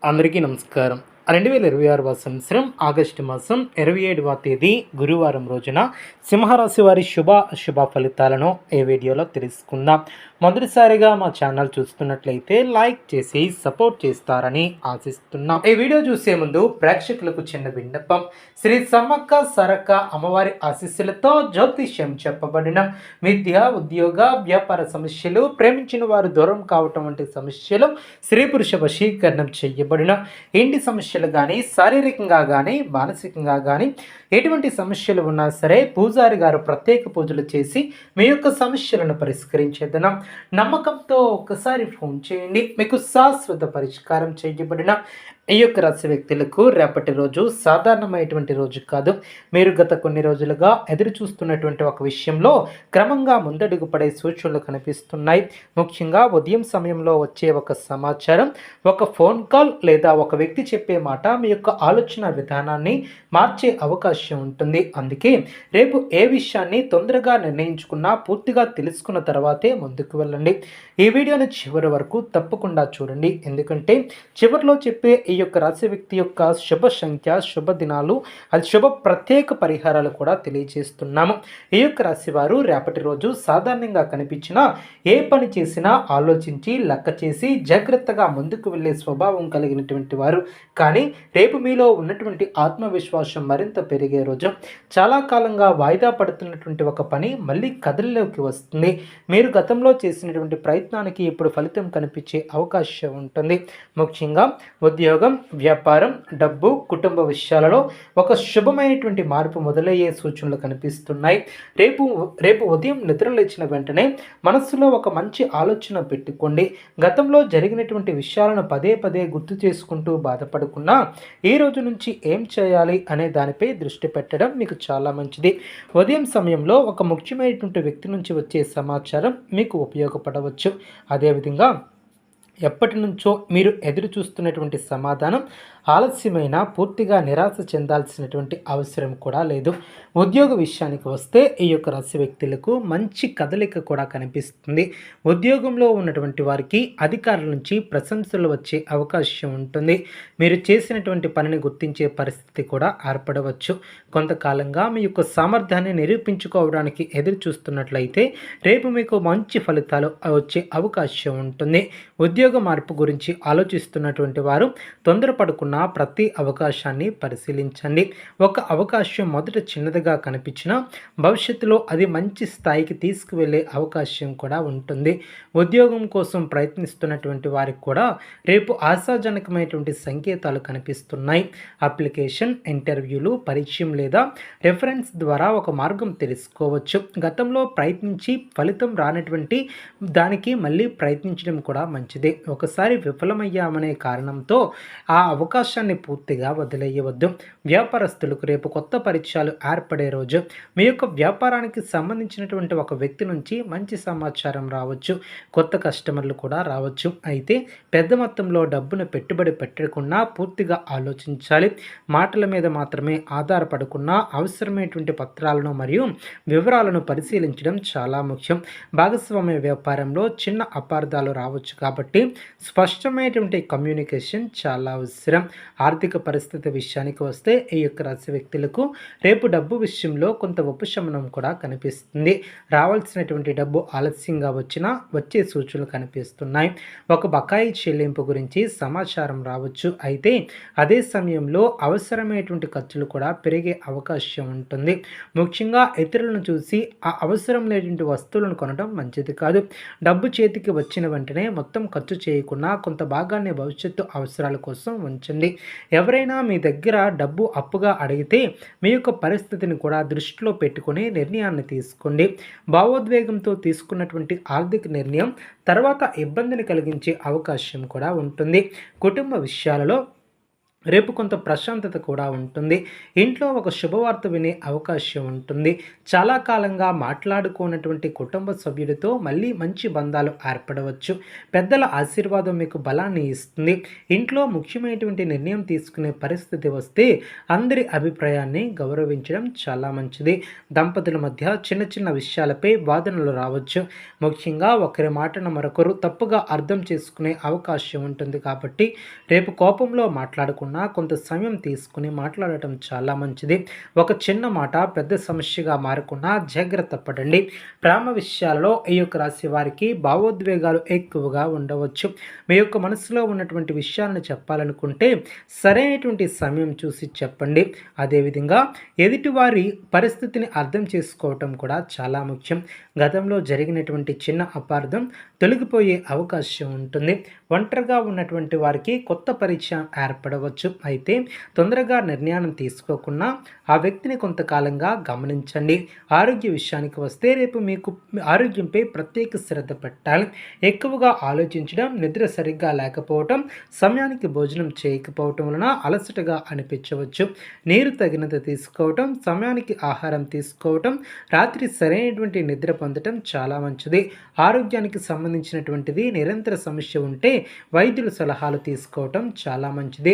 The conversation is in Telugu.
అందరికీ నమస్కారం. 2026 సంవత్సరం ఆగస్టు మాసం 27వ తేదీ గురువారం రోజున సింహరాశి వారి అశుభ ఫలితాలను ఈ వీడియోలో తెలుసుకుందాం. మొదటిసారిగా మా ఛానల్ చూస్తున్నట్లయితే లైక్ చేసి సపోర్ట్ చేస్తారని ఆశిస్తున్నాం. ఈ వీడియో చూసే ముందు ప్రేక్షకులకు చిన్న విన్నపం. శ్రీ సమ్మక్క సారక్క అమ్మవారి ఆశీస్సులతో జ్యోతిష్యం చెప్పబడిన విద్య, ఉద్యోగ, వ్యాపార సమస్యలు, ప్రేమించిన వారు దూరం కావటం వంటి సమస్యలు, స్త్రీ పురుష వశీకరణం చేయబడిన ఇంటి సమస్యలు కానీ, శారీరకంగా కానీ, మానసికంగా కానీ ఎటువంటి సమస్యలు ఉన్నా సరే పూజారి గారు ప్రత్యేక పూజలు చేసి మీ యొక్క సమస్యలను పరిష్కరించేదనం. నమ్మకంతో ఒకసారి ఫోన్ చేయండి, మీకు శాశ్వత పరిష్కారం చేయబడిన ఈ యొక్క రాశి వ్యక్తులకు రేపటి రోజు సాధారణమైనటువంటి రోజు కాదు. మీరు గత కొన్ని రోజులుగా ఎదురు చూస్తున్నటువంటి ఒక విషయంలో క్రమంగా ముందడుగు పడే సూచనలు కనిపిస్తున్నాయి. ముఖ్యంగా ఉదయం సమయంలో వచ్చే ఒక సమాచారం, ఒక ఫోన్ కాల్ లేదా ఒక వ్యక్తి చెప్పే మాట మీ యొక్క ఆలోచన విధానాన్ని మార్చే అవకాశం ఉంటుంది. అందుకే రేపు ఏ విషయాన్ని తొందరగా నిర్ణయించుకున్నా పూర్తిగా తెలుసుకున్న తర్వాతే ముందుకు వెళ్ళండి. ఈ వీడియోని చివరి వరకు తప్పకుండా చూడండి, ఎందుకంటే చివరిలో చెప్పే ఈ యొక్క రాశి వ్యక్తి యొక్క శుభ సంఖ్య, శుభ దినాలు, అది శుభ ప్రత్యేక పరిహారాలు కూడా తెలియజేస్తున్నాము. ఈ యొక్క రాశి వారు రేపటి రోజు సాధారణంగా కనిపించిన ఏ పని చేసినా ఆలోచించి లెక్క చేసి జాగ్రత్తగా ముందుకు వెళ్ళే స్వభావం కలిగినటువంటి వారు. కానీ రేపు మీలో ఉన్నటువంటి ఆత్మవిశ్వాసం మరింత పెరిగే రోజు. చాలా కాలంగా వాయిదా పడుతున్నటువంటి ఒక పని మళ్ళీ కథల్లోకి వస్తుంది. మీరు గతంలో చేసినటువంటి ప్రయత్నానికి ఇప్పుడు ఫలితం కనిపించే అవకాశం ఉంటుంది. ముఖ్యంగా ఉద్యోగం, వ్యాపారం, డబ్బు, కుటుంబ విషయాలలో ఒక శుభమైనటువంటి మార్పు మొదలయ్యే సూచనలు కనిపిస్తున్నాయి. రేపు ఉదయం నిద్ర లేచిన వెంటనే మనస్సులో ఒక మంచి ఆలోచన పెట్టుకోండి. గతంలో జరిగినటువంటి విషయాలను పదే పదే గుర్తు చేసుకుంటూ బాధపడకుండా ఈ రోజు నుంచి ఏం చేయాలి అనే దానిపై దృష్టి పెట్టడం మీకు చాలా మంచిది. ఉదయం సమయంలో ఒక ముఖ్యమైనటువంటి వ్యక్తి నుంచి వచ్చే సమాచారం మీకు ఉపయోగపడవచ్చు. అదేవిధంగా ఎప్పటి నుంచో మీరు ఎదురు చూస్తున్నటువంటి సమాధానం ఆలస్యమైన పూర్తిగా నిరాశ చెందాల్సినటువంటి అవసరం కూడా లేదు. ఉద్యోగ విషయానికి వస్తే ఈ యొక్క రాశి వ్యక్తులకు మంచి కదలిక కూడా కనిపిస్తుంది. ఉద్యోగంలో ఉన్నటువంటి వారికి అధికారుల నుంచి ప్రశంసలు వచ్చే అవకాశం ఉంటుంది. మీరు చేసినటువంటి పనిని గుర్తించే పరిస్థితి కూడా ఏర్పడవచ్చు. కొంతకాలంగా మీ యొక్క సామర్థ్యాన్ని నిరూపించుకోవడానికి ఎదురు చూస్తున్నట్లయితే రేపు మీకు మంచి ఫలితాలు వచ్చే అవకాశం ఉంటుంది. ఉద్యోగ మార్పు గురించి ఆలోచిస్తున్నటువంటి వారు తొందరపడకుండా ప్రతి అవకాశాన్ని పరిశీలించండి. ఒక అవకాశం మొదట చిన్నదిగా కనిపించినా భవిష్యత్తులో అది మంచి స్థాయికి తీసుకువెళ్ళే అవకాశం కూడా ఉంటుంది. ఉద్యోగం కోసం ప్రయత్నిస్తున్నటువంటి వారికి కూడా రేపు ఆశాజనకమైనటువంటి సంకేతాలు కనిపిస్తున్నాయి. అప్లికేషన్, ఇంటర్వ్యూలు, పరిచయం లేదా రెఫరెన్స్ ద్వారా ఒక మార్గం తెలుసుకోవచ్చు. గతంలో ప్రయత్నించి ఫలితం రానటువంటి దానికి మళ్ళీ ప్రయత్నించడం కూడా మంచిది. ఒకసారి విఫలమయ్యామనే కారణంతో ఆ అవకాశాన్ని పూర్తిగా వదిలేయవద్దు. వ్యాపారస్తులకు రేపు కొత్త పరిచయాలు ఏర్పడే రోజు. మీ యొక్క వ్యాపారానికి సంబంధించినటువంటి ఒక వ్యక్తి నుంచి మంచి సమాచారం రావచ్చు. కొత్త కస్టమర్లు కూడా రావచ్చు. అయితే పెద్ద మొత్తంలో డబ్బును పెట్టుబడి పెట్టకుండా పూర్తిగా ఆలోచించాలి. మాటల మీద మాత్రమే ఆధారపడకుండా అవసరమైనటువంటి పత్రాలను మరియు వివరాలను పరిశీలించడం చాలా ముఖ్యం. భాగస్వామ్య వ్యాపారంలో చిన్న అపార్థాలు రావచ్చు కాబట్టి స్పష్టమైనటువంటి కమ్యూనికేషన్ చాలా అవసరం. ఆర్థిక పరిస్థితి విషయానికి వస్తే ఈ యొక్క రాశి వ్యక్తులకు రేపు డబ్బు విషయంలో కొంత ఉపశమనం కూడా కనిపిస్తుంది. రావాల్సినటువంటి డబ్బు ఆలస్యంగా వచ్చినా వచ్చే సూచనలు కనిపిస్తున్నాయి. ఒక బకాయి చెల్లింపు గురించి సమాచారం రావచ్చు. అయితే అదే సమయంలో అవసరమైనటువంటి ఖర్చులు కూడా పెరిగే అవకాశం ఉంటుంది. ముఖ్యంగా ఇతరులను చూసి ఆ అవసరం లేనటువంటి వస్తువులను కొనడం మంచిది కాదు. డబ్బు చేతికి వచ్చిన వెంటనే మొత్తం ఖర్చు చేయకుండా కొంత భాగాన్ని భవిష్యత్తు అవసరాల కోసం ఉంచండి. ఎవరైనా మీ దగ్గర డబ్బు అప్పుగా అడిగితే మీ యొక్క పరిస్థితిని కూడా దృష్టిలో పెట్టుకుని నిర్ణయాన్ని తీసుకోండి. భావోద్వేగంతో తీసుకున్నటువంటి ఆర్థిక నిర్ణయం తర్వాత ఇబ్బందిని కలిగించే అవకాశం కూడా ఉంటుంది. కుటుంబ విషయాలలో రేపు కొంత ప్రశాంతత కూడా ఉంటుంది. ఇంట్లో ఒక శుభవార్త వినే అవకాశం ఉంటుంది. చాలా కాలంగా మాట్లాడుకోనటువంటి కుటుంబ సభ్యుడితో మళ్ళీ మంచి బంధాలు ఏర్పడవచ్చు. పెద్దల ఆశీర్వాదం మీకు బలాన్ని ఇస్తుంది. ఇంట్లో ముఖ్యమైనటువంటి నిర్ణయం తీసుకునే పరిస్థితి వస్తే అందరి అభిప్రాయాన్ని గౌరవించడం చాలా మంచిది. దంపతుల మధ్య చిన్న చిన్న విషయాలపై వాదనలు రావచ్చు. ముఖ్యంగా ఒకరి మాటను మరొకరు తప్పుగా అర్థం చేసుకునే అవకాశం ఉంటుంది. కాబట్టి రేపు కోపంలో మాట్లాడుకున్న కొంత సమయం తీసుకుని మాట్లాడటం చాలా మంచిది. ఒక చిన్న మాట పెద్ద సమస్యగా మారకుండా జాగ్రత్త పడండి. ప్రేమ విషయాలలో ఈ యొక్క రాశి వారికి భావోద్వేగాలు ఎక్కువగా ఉండవచ్చు. మీ యొక్క మనసులో ఉన్నటువంటి విషయాలను చెప్పాలనుకుంటే సరైనటువంటి సమయం చూసి చెప్పండి. అదేవిధంగా ఎదుటివారి పరిస్థితిని అర్థం చేసుకోవటం కూడా చాలా ముఖ్యం. గతంలో జరిగినటువంటి చిన్న అపార్థం తొలగిపోయే అవకాశం ఉంటుంది. ఒంటరిగా ఉన్నటువంటి వారికి కొత్త పరిచయం ఏర్పడవచ్చు. అయితే తొందరగా నిర్ణయాన్ని తీసుకోకుండా ఆ వ్యక్తిని కొంతకాలంగా గమనించండి. ఆరోగ్య విషయానికి వస్తే రేపు మీకు ఆరోగ్యంపై ప్రత్యేక శ్రద్ధ పెట్టాలి. ఎక్కువగా ఆలోచించడం, నిద్ర సరిగ్గా లేకపోవటం, సమయానికి భోజనం చేయకపోవటం వలన అలసటగా అనిపించవచ్చు. నీరు తగినంత తీసుకోవటం, సమయానికి ఆహారం తీసుకోవటం, రాత్రి సరైనటువంటి నిద్ర పొందటం చాలా మంచిది. ఆరోగ్యానికి సంబంధించినటువంటిది నిరంతర సమస్య ఉంటే వైద్యుల సలహాలు తీసుకోవటం చాలా మంచిది.